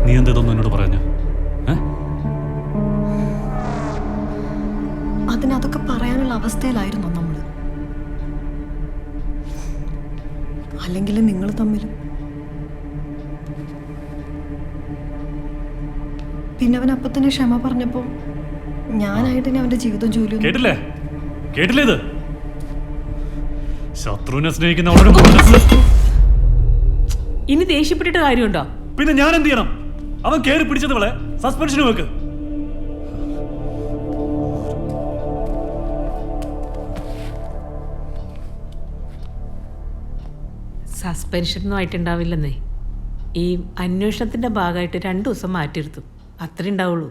നീ എന്തൊന്നും എന്നോട് പറഞ്ഞ? അതിനതൊക്കെ പറയാനുള്ള അവസ്ഥയിലായിരുന്നു നമ്മൾ. അല്ലെങ്കിൽ നിങ്ങൾ തമ്മിലും. പിന്നെ അവൻ അപ്പൊ തന്നെ ക്ഷമ പറഞ്ഞപ്പോ ഞാനായിട്ട് അവന്റെ ജീവിതം ജോലിയും കേട്ടില്ലേ കേട്ടില്ലേ ഇത്? ശത്രുവിനെ സ്നേഹിക്കുന്ന അവളുടെ മനസ്സ്. ഇനി ദേഷ്യപ്പെട്ടിട്ട് കാര്യമുണ്ടോ? പിന്നെ ഞാൻ എന്ത് ചെയ്യണം? അവൻ കേറി പിടിച്ചതുകളെ സസ്പെൻഷന് വെക്ക്. സസ്പെൻഷനൊന്നും ആയിട്ടുണ്ടാവില്ലെന്നേ. ഈ അന്വേഷണത്തിന്റെ ഭാഗമായിട്ട് 2 ദിവസം മാറ്റിയെടുത്തു, അത്രേ ഉണ്ടാവുള്ളൂ.